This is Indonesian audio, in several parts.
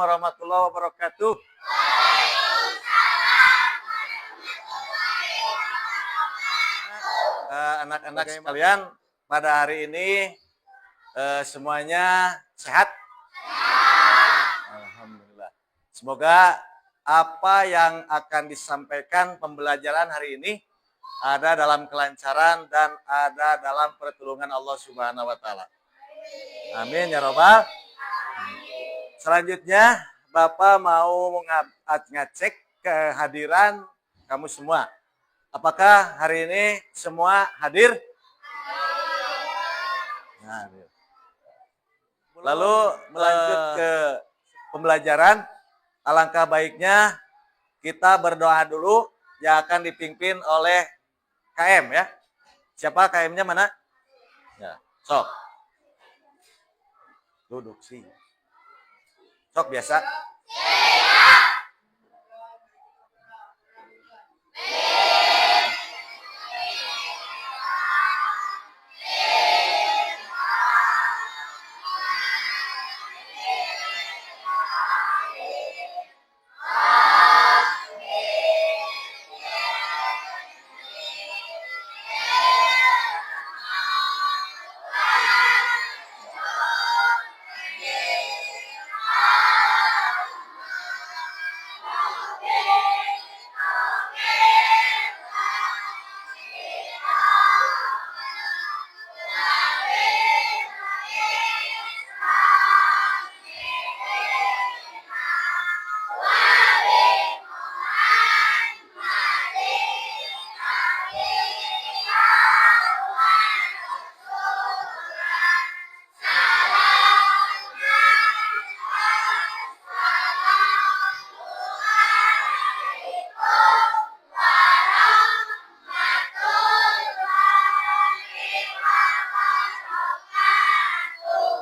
warahmatullahi wabarakatuh. Anak-anak sekalian, pada hari ini semuanya sehat? Alhamdulillah. Semoga apa yang akan disampaikan pembelajaran hari ini ada dalam kelancaran dan ada dalam pertolongan Allah Subhanahu wa taala. Amin ya robbal. Selanjutnya Bapak mau ngecek kehadiran kamu semua. Apakah hari ini semua hadir? Hadir. Lalu melanjut ke pembelajaran, alangkah baiknya kita berdoa dulu yang akan dipimpin oleh KM ya. Siapa KM-nya mana? Ya, sok. Duduk sih. Sok biasa.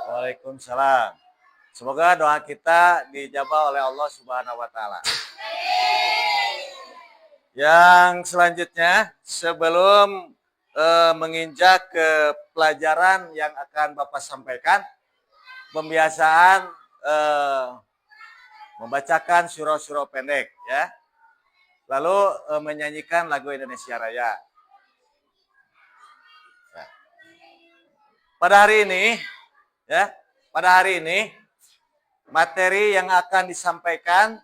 Waalaikumsalam. Semoga doa kita dijabah oleh Allah Subhanahu wa taala. Yang selanjutnya, sebelum menginjak ke pelajaran yang akan Bapak sampaikan, pembiasaan membacakan surah-surah pendek ya. Lalu menyanyikan lagu Indonesia Raya. Nah. Pada hari ini materi yang akan disampaikan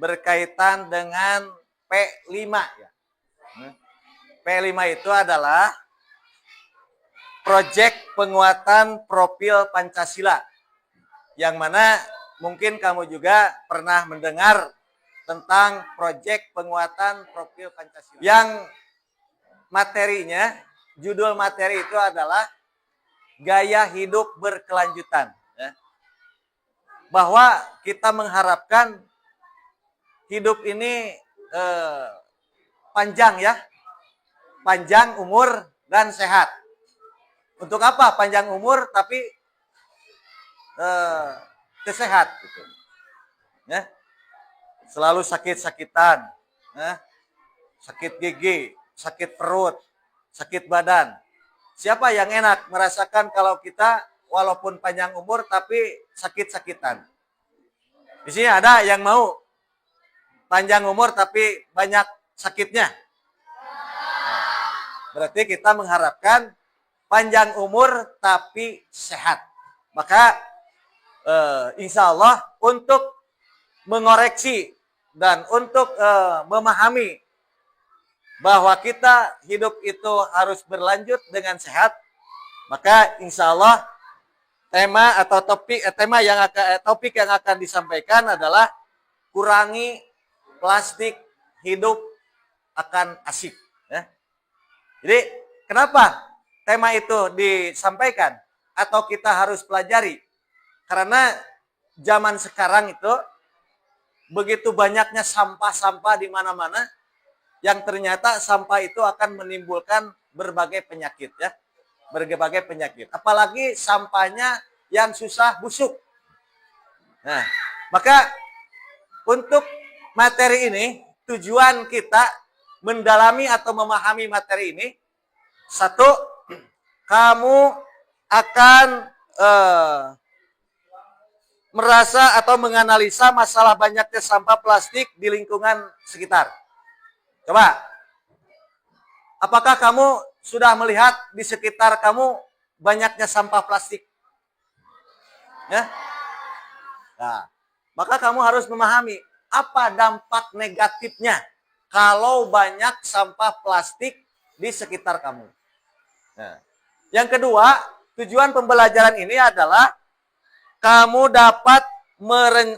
berkaitan dengan P5 ya. P5 itu adalah proyek penguatan profil Pancasila. Yang mana mungkin kamu juga pernah mendengar tentang proyek penguatan profil Pancasila. Yang materinya, judul materi itu adalah gaya hidup berkelanjutan. Ya. Bahwa kita mengharapkan hidup ini panjang ya, panjang umur dan sehat. Untuk apa panjang umur tapi sehat gitu. Ya. Selalu sakit-sakitan, ya. Sakit gigi, sakit perut, sakit badan. Siapa yang enak merasakan kalau kita walaupun panjang umur tapi sakit-sakitan? Di sini ada yang mau panjang umur tapi banyak sakitnya. Berarti kita mengharapkan panjang umur tapi sehat. Maka insya Allah untuk mengoreksi dan untuk memahami bahwa kita hidup itu harus berlanjut dengan sehat, maka insya Allah tema atau topik yang akan disampaikan adalah kurangi plastik, hidup akan asik. Ya. Jadi kenapa tema itu disampaikan atau kita harus pelajari? Karena zaman sekarang itu begitu banyaknya sampah-sampah di mana-mana, yang ternyata sampah itu akan menimbulkan berbagai penyakit ya. Berbagai penyakit. Apalagi sampahnya yang susah busuk. Nah, maka untuk materi ini tujuan kita mendalami atau memahami materi ini, satu, kamu akan merasa atau menganalisa masalah banyaknya sampah plastik di lingkungan sekitar? Coba, apakah kamu sudah melihat di sekitar kamu banyaknya sampah plastik? Ya? Nah, maka kamu harus memahami apa dampak negatifnya kalau banyak sampah plastik di sekitar kamu. Nah, yang kedua, tujuan pembelajaran ini adalah kamu dapat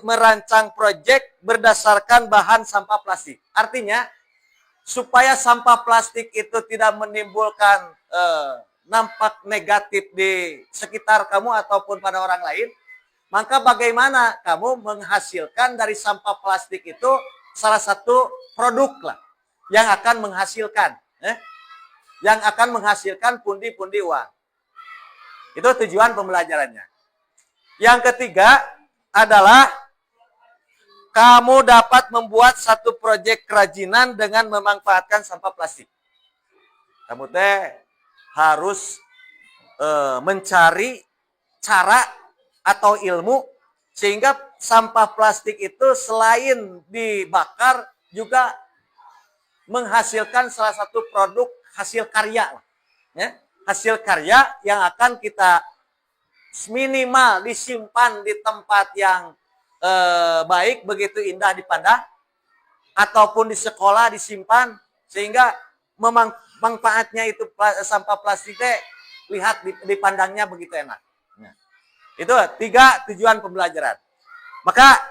merancang proyek berdasarkan bahan sampah plastik. Artinya, supaya sampah plastik itu tidak menimbulkan dampak negatif di sekitar kamu ataupun pada orang lain, maka bagaimana kamu menghasilkan dari sampah plastik itu salah satu produk lah yang akan menghasilkan, pundi-pundi uang. Itu tujuan pembelajarannya. Yang ketiga adalah kamu dapat membuat satu proyek kerajinan dengan memanfaatkan sampah plastik. Kamu harus mencari cara atau ilmu sehingga sampah plastik itu selain dibakar juga menghasilkan salah satu produk hasil karya. Ya? Hasil karya yang akan kita minimal disimpan di tempat yang baik, begitu indah dipandang, ataupun di sekolah disimpan sehingga manfaatnya itu sampah plastiknya lihat dipandangnya begitu enak. Nah, itu 3 tujuan pembelajaran. Maka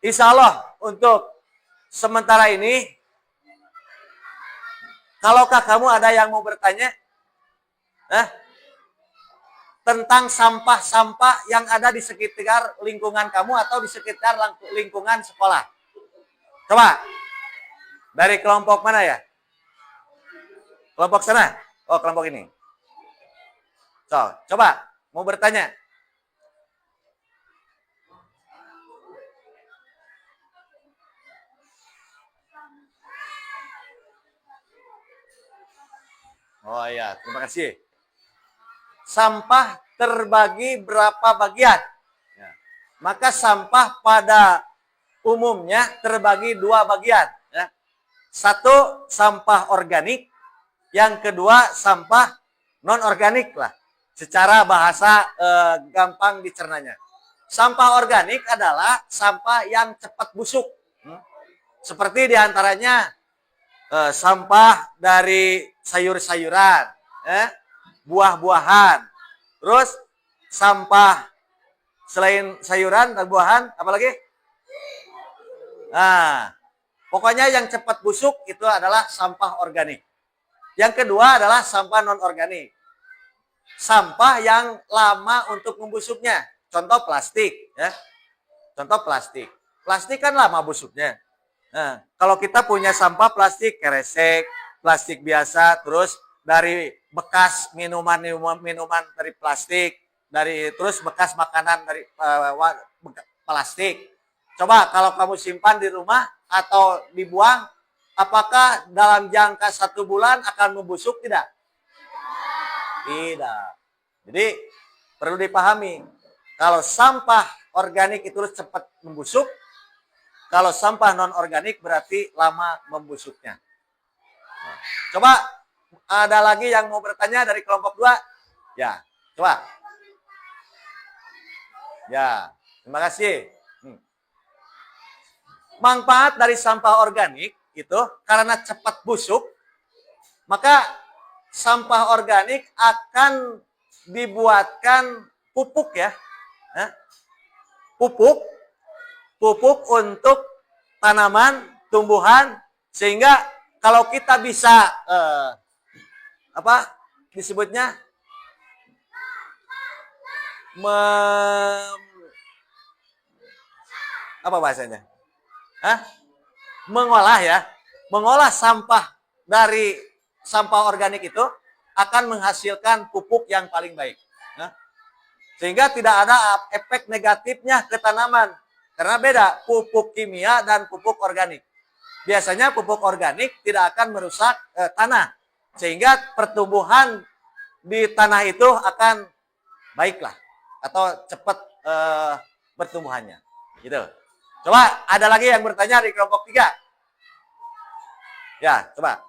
insya Allah untuk sementara ini, kalaukah kamu ada yang mau bertanya tentang sampah-sampah yang ada di sekitar lingkungan kamu atau di sekitar lingkungan sekolah. Coba, dari kelompok mana ya? Kelompok sana? Oh, kelompok ini. So, coba, mau bertanya. Oh iya, terima kasih. Sampah terbagi berapa bagian? Ya. Maka sampah pada umumnya terbagi 2 bagian. Ya. 1 sampah organik, yang kedua sampah non-organik lah. Secara bahasa gampang dicernanya. Sampah organik adalah sampah yang cepat busuk. Seperti diantaranya sampah dari sayur-sayuran, buah-buahan, terus sampah selain sayuran dan buahan, apalagi? Nah, pokoknya yang cepat busuk itu adalah sampah organik. Yang kedua adalah sampah non-organik. Sampah yang lama untuk membusuknya. Contoh plastik, ya. Contoh plastik. Plastik kan lama busuknya. Nah, kalau kita punya sampah plastik kresek, plastik biasa, terus dari bekas minuman dari plastik, terus bekas makanan dari plastik. Coba kalau kamu simpan di rumah atau dibuang, apakah dalam jangka 1 bulan akan membusuk tidak? Tidak. Jadi perlu dipahami, kalau sampah organik itu cepat membusuk, kalau sampah non-organik berarti lama membusuknya. Coba ada lagi yang mau bertanya dari kelompok 2? Ya, coba. Ya, terima kasih. Manfaat dari sampah organik itu karena cepat busuk, maka sampah organik akan dibuatkan pupuk ya. Pupuk untuk tanaman, tumbuhan, sehingga kalau kita bisa apa disebutnya apa bahasanya? Mengolah sampah dari sampah organik itu akan menghasilkan pupuk yang paling baik. Sehingga tidak ada efek negatifnya ke tanaman. Karena beda pupuk kimia dan pupuk organik. Biasanya pupuk organik tidak akan merusak tanah. Sehingga pertumbuhan di tanah itu akan baiklah. Atau cepat pertumbuhannya. Gitu. Coba ada lagi yang bertanya di kelompok 3? Ya, coba.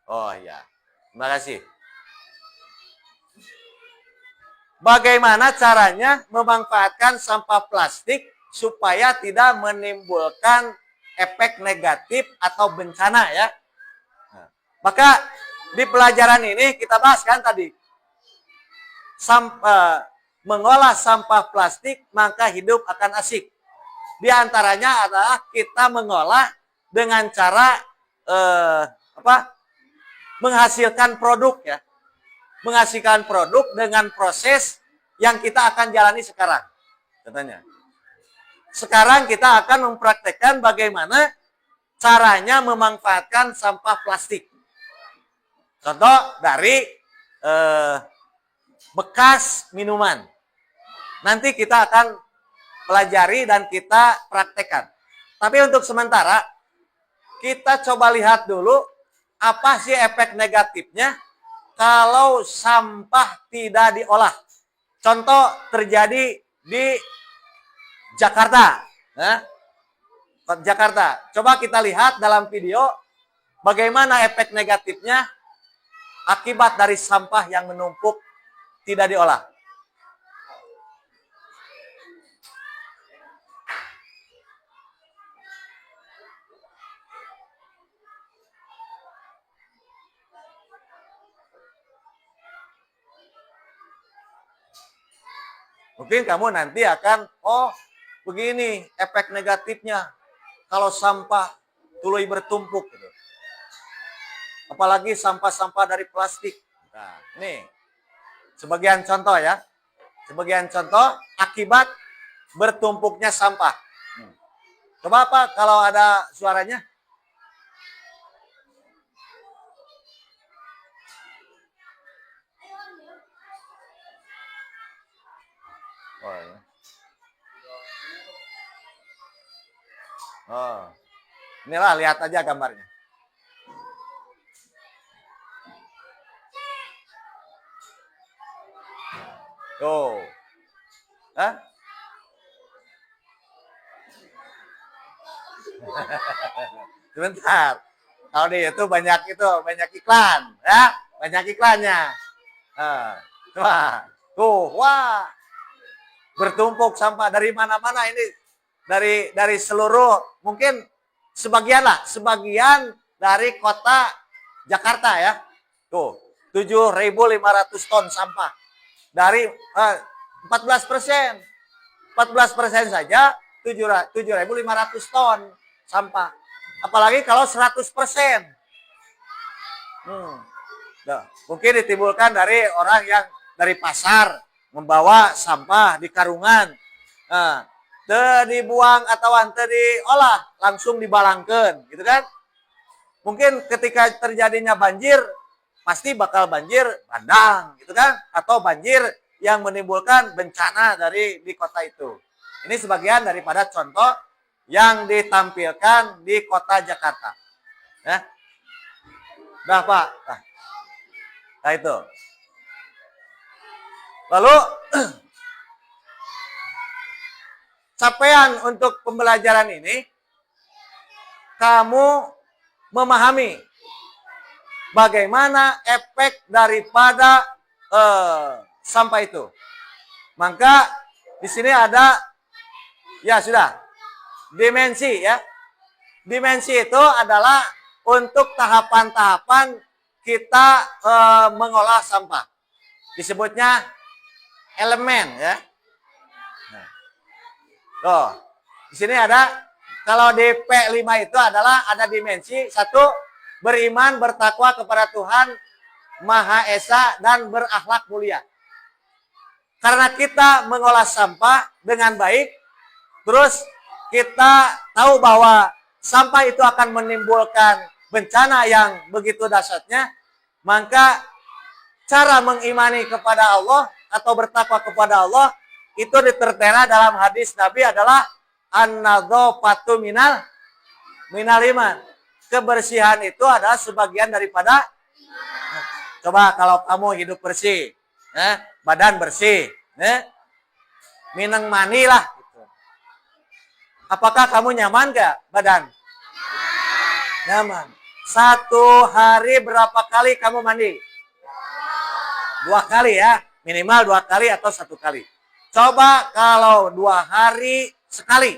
Oh iya. Terima kasih. Bagaimana caranya memanfaatkan sampah plastik supaya tidak menimbulkan efek negatif atau bencana ya? Nah, maka di pelajaran ini kita bahas kan tadi. Mengolah sampah plastik maka hidup akan asik. Di antaranya adalah kita mengolah dengan cara menghasilkan produk ya. Menghasilkan produk dengan proses yang kita akan jalani sekarang. Contohnya. Sekarang kita akan mempraktekkan bagaimana caranya memanfaatkan sampah plastik. Contoh dari bekas minuman. Nanti kita akan pelajari dan kita praktekkan. Tapi untuk sementara, kita coba lihat dulu apa sih efek negatifnya kalau sampah tidak diolah. Contoh terjadi di Jakarta. Jakarta. Coba kita lihat dalam video bagaimana efek negatifnya akibat dari sampah yang menumpuk tidak diolah. Mungkin kamu nanti akan, oh begini efek negatifnya kalau sampah tuluy bertumpuk. Gitu. Apalagi sampah-sampah dari plastik. Nah, ini sebagian contoh ya. Sebagian contoh akibat bertumpuknya sampah. Coba apa kalau ada suaranya? Oh, ya. Oh. Inilah lihat aja gambarnya. Tuh. Hah? Sebentar. Kalau di itu banyak iklan, ya, banyak iklannya. Coba. Tuh, wah. Bertumpuk sampah dari mana-mana ini, dari seluruh, mungkin sebagian dari kota Jakarta ya. Tuh, 7.500 ton sampah. Dari 14%. 14% saja 7.500 ton sampah. Apalagi kalau 100%. Nah, mungkin ditimbulkan dari orang yang dari pasar membawa sampah di karungan. Nah, dibuang atau diolah, langsung dibalangkeun, gitu kan? Mungkin ketika terjadinya banjir, pasti bakal banjir bandang, gitu kan? Atau banjir yang menimbulkan bencana di kota itu. Ini sebagian daripada contoh yang ditampilkan di kota Jakarta. Ya. Nah, Pak. Nah itu. Lalu capaian untuk pembelajaran ini, kamu memahami bagaimana efek daripada sampah itu. Maka di sini ada, ya sudah, dimensi ya. Dimensi itu adalah untuk tahapan-tahapan kita mengolah sampah. Disebutnya elemen ya. Nah, di sini ada, kalau di P5 itu adalah ada dimensi 1, beriman, bertakwa kepada Tuhan Maha Esa dan berakhlak mulia. Karena kita mengolah sampah dengan baik, terus kita tahu bahwa sampah itu akan menimbulkan bencana yang begitu dahsyatnya, maka cara mengimani kepada Allah atau bertakwa kepada Allah itu ditertera dalam hadis Nabi adalah an-nadzafatu minal iman. Kebersihan itu adalah sebagian daripada. Coba kalau kamu hidup bersih, badan bersih, Minang mani lah. Gitu. Apakah kamu nyaman gak badan? Nyaman. Satu hari berapa kali kamu mandi? 2 kali ya. Minimal 2 kali atau 1 kali. Coba kalau 2 hari sekali.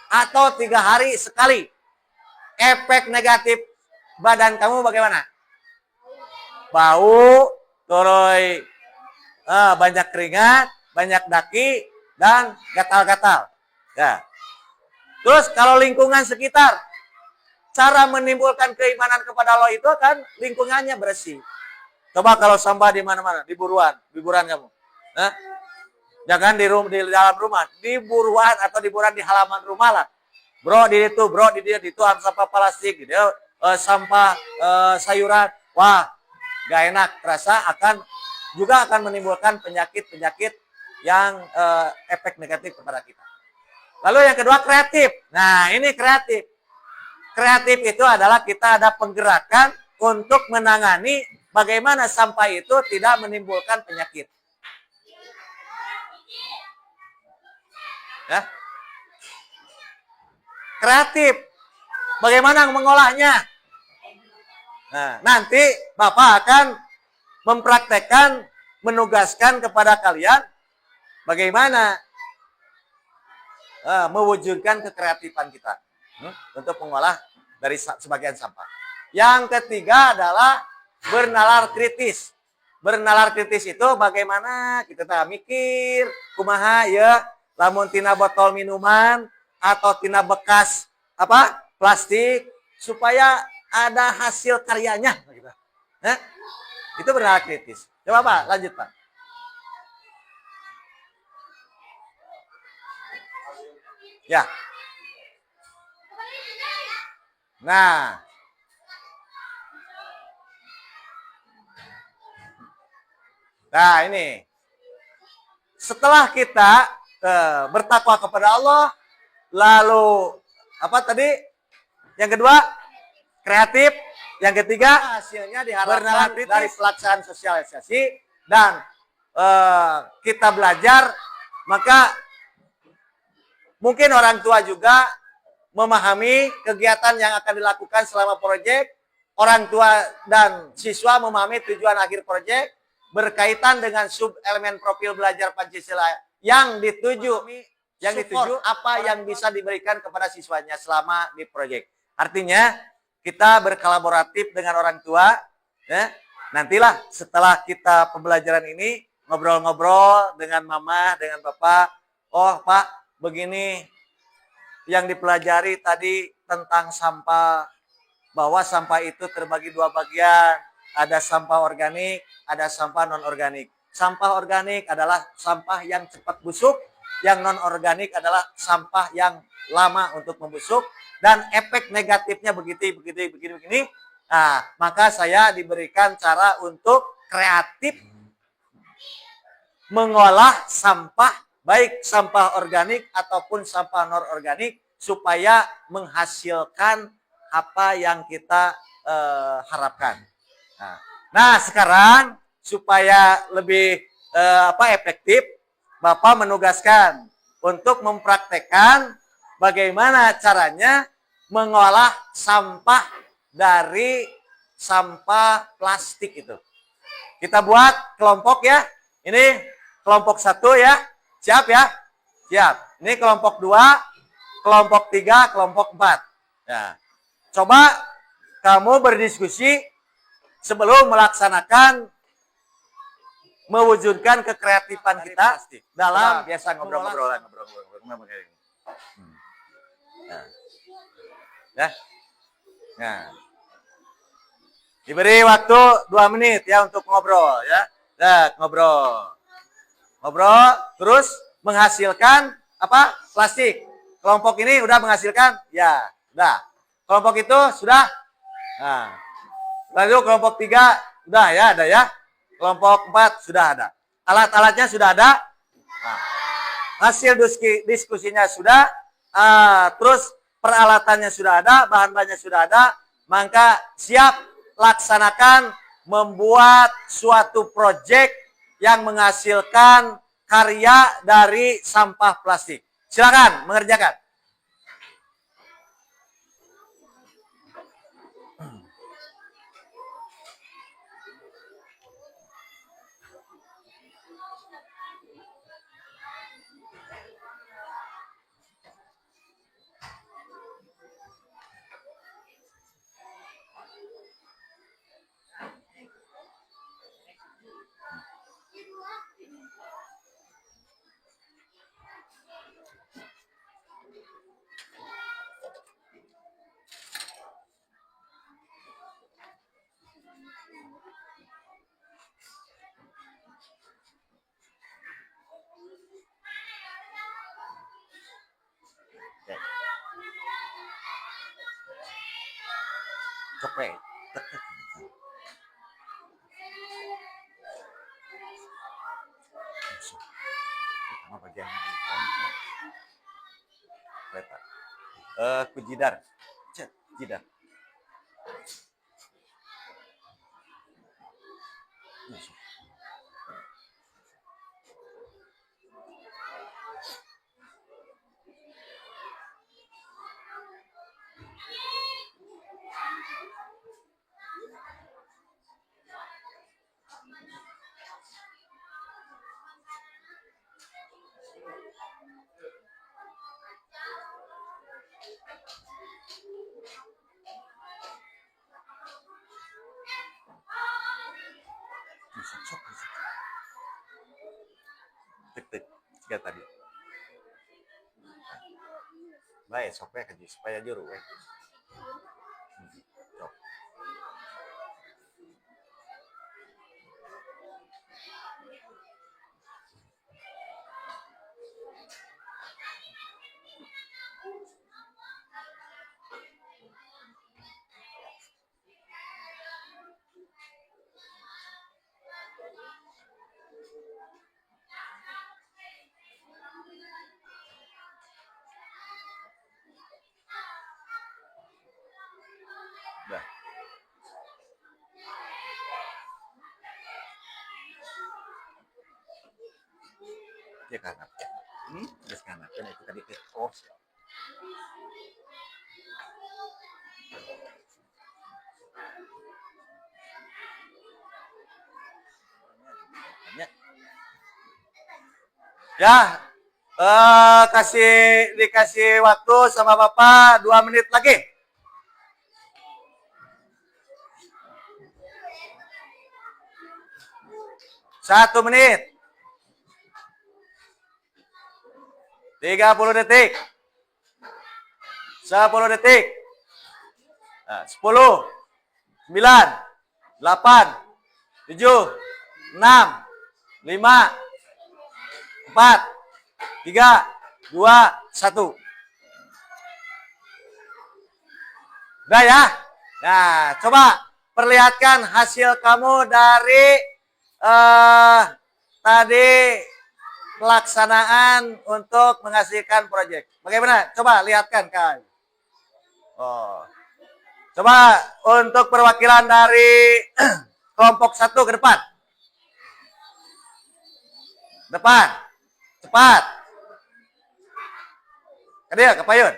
Atau 3 hari sekali. Efek negatif badan kamu bagaimana? Bau, terus banyak keringat, banyak daki, dan gatal-gatal. Ya. Terus kalau lingkungan sekitar, cara menimbulkan keimanan kepada Allah itu kan lingkungannya bersih. Coba kalau sampah di mana-mana, di buruan kamu. Jangan di dalam rumah, di buruan atau di halaman rumah lah. Bro di itu sampah plastik, gitu. Sampah sayuran. Wah, gak enak, terasa juga akan menimbulkan penyakit-penyakit yang efek negatif kepada kita. Lalu yang kedua kreatif. Nah, ini kreatif. Kreatif itu adalah kita ada penggerakan untuk menangani bagaimana sampah itu tidak menimbulkan penyakit. Ya. Kreatif. Bagaimana mengolahnya? Nah, nanti Bapak akan mempraktekkan, menugaskan kepada kalian bagaimana mewujudkan kekreatifan kita untuk mengolah dari sebagian sampah. Yang ketiga adalah bernalar kritis. Bernalar kritis itu bagaimana kita mikir, kumaha ya, lamun tina botol minuman atau tina bekas plastik supaya ada hasil karyanya gitu. Itu bernalar kritis. Coba Pak, lanjut Pak. Ya. Nah. Nah, ini. Setelah kita bertakwa kepada Allah, lalu apa tadi? Yang kedua, kreatif. Yang ketiga, hasilnya diharapkan dari pelaksanaan sosialisasi dan kita belajar, maka mungkin orang tua juga memahami kegiatan yang akan dilakukan selama proyek. Orang tua dan siswa memahami tujuan akhir proyek berkaitan dengan sub elemen profil belajar Pancasila yang dituju apa yang bisa diberikan kepada siswanya selama di proyek. Artinya kita berkolaboratif dengan orang tua, ya. Nantilah setelah kita pembelajaran ini ngobrol-ngobrol dengan mama, dengan bapak. Oh Pak, begini yang dipelajari tadi tentang sampah, bahwa sampah itu terbagi 2 bagian. Ada sampah organik, ada sampah non-organik. Sampah organik adalah sampah yang cepat busuk, yang non-organik adalah sampah yang lama untuk membusuk, dan efek negatifnya begini. Nah, maka saya diberikan cara untuk kreatif mengolah sampah, baik sampah organik ataupun sampah non-organik, supaya menghasilkan apa yang kita harapkan. Nah, sekarang supaya lebih efektif, Bapak menugaskan untuk mempraktekkan bagaimana caranya mengolah sampah dari sampah plastik itu. Kita buat kelompok ya. Ini kelompok 1 ya. Siap ya? Siap. Ini kelompok 2, kelompok 3, kelompok 4. Ya. Coba kamu berdiskusi sebelum melaksanakan mewujudkan kekreatifan kita dalam biasa ngobrol-ngobrol. Ya. Nah. Diberi waktu 2 menit ya untuk ngobrol ya. Nah, ngobrol terus menghasilkan plastik. Kelompok ini udah menghasilkan? Ya, udah. Kelompok itu sudah? Nah. Lalu kelompok 3 udah ya, ada ya. Kelompok 4 sudah ada. Alat-alatnya sudah ada. Nah. Hasil diskusinya sudah. Terus peralatannya sudah ada, bahan-bahannya sudah ada. Maka siap laksanakan membuat suatu proyek yang menghasilkan karya dari sampah plastik. Silakan mengerjakan. Copret. Apa bagian kereta? Kujidar. Cet, jidar. Tek-tek. Tiga tadi. Baik, sopnya kaji supaya juru. Dah. Dia kanap. Terus kanap. Kan itu tadi ke oh. Ya, dikasih waktu sama Bapak 2 menit lagi. Satu menit. 30 detik. 10 detik. 10, 9, 8, 7, 6, 5, 4, 3, 2, 1. Udah ya? Nah, coba perlihatkan hasil kamu dari tadi pelaksanaan untuk menghasilkan proyek. Bagaimana? Coba lihatkan, Kak. Oh. Coba untuk perwakilan dari kelompok 1 ke depan. Depan. Cepat. Kadil, ke payun.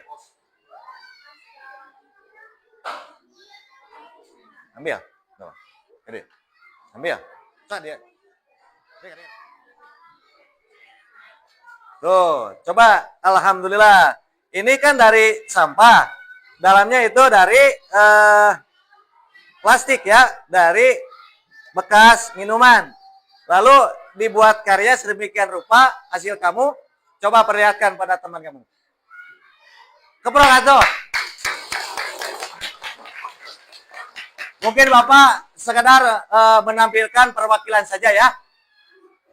Ambil. Kadil. Ambil. Cepat dia. Tuh, coba. Alhamdulillah. Ini kan dari sampah. Dalamnya itu dari plastik ya. Dari bekas minuman. Lalu dibuat karya sedemikian rupa. Hasil kamu. Coba perlihatkan pada teman kamu. Keprok atuh. Mungkin Bapak sekedar menampilkan perwakilan saja ya.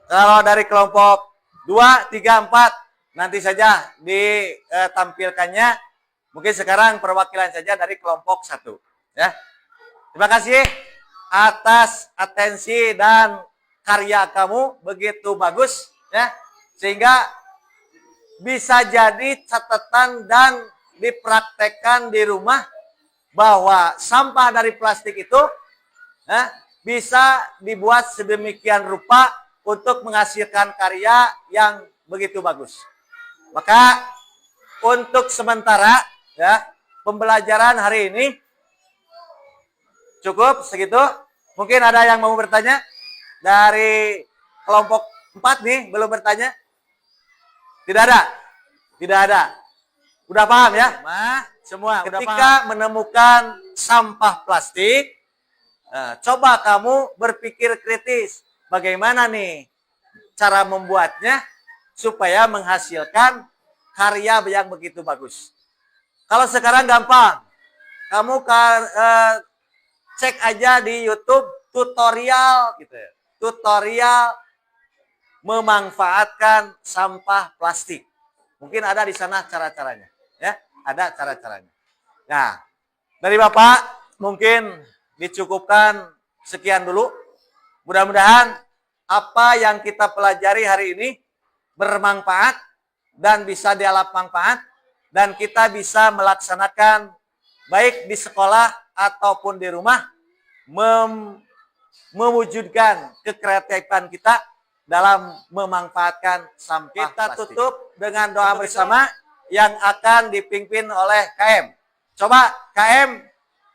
Kalau dari kelompok 2, 3, 4 nanti saja ditampilkannya. Mungkin sekarang perwakilan saja dari kelompok 1 ya. Terima kasih atas atensi dan karya kamu begitu bagus ya. Sehingga bisa jadi catatan dan dipraktekkan di rumah bahwa sampah dari plastik itu bisa dibuat sedemikian rupa untuk menghasilkan karya yang begitu bagus. Maka untuk sementara ya pembelajaran hari ini cukup segitu. Mungkin ada yang mau bertanya dari kelompok 4 nih belum bertanya? Tidak ada. Tidak ada. Udah paham ya? Semua ketika menemukan sampah plastik, coba kamu berpikir kritis. Bagaimana nih cara membuatnya supaya menghasilkan karya yang begitu bagus. Kalau sekarang gampang. Kamu cek aja di YouTube tutorial gitu ya. Tutorial memanfaatkan sampah plastik. Mungkin ada di sana cara-caranya, ya. Ada cara-caranya. Nah, dari Bapak mungkin dicukupkan sekian dulu. Mudah-mudahan apa yang kita pelajari hari ini bermanfaat dan bisa dialap manfaat dan kita bisa melaksanakan baik di sekolah ataupun di rumah mewujudkan kekreatifan kita dalam memanfaatkan sampah kita plastik. Tutup dengan doa bersama yang akan dipimpin oleh KM. Coba KM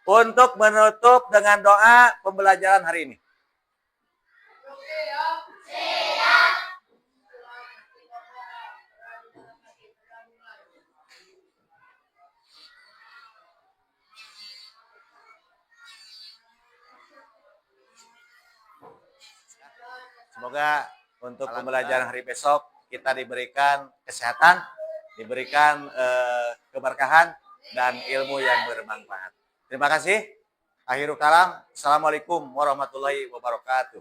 untuk menutup dengan doa pembelajaran hari ini. Semoga untuk pembelajaran hari besok kita diberikan kesehatan, diberikan keberkahan dan ilmu yang bermanfaat. Terima kasih. Akhirul kalam. Assalamualaikum warahmatullahi wabarakatuh.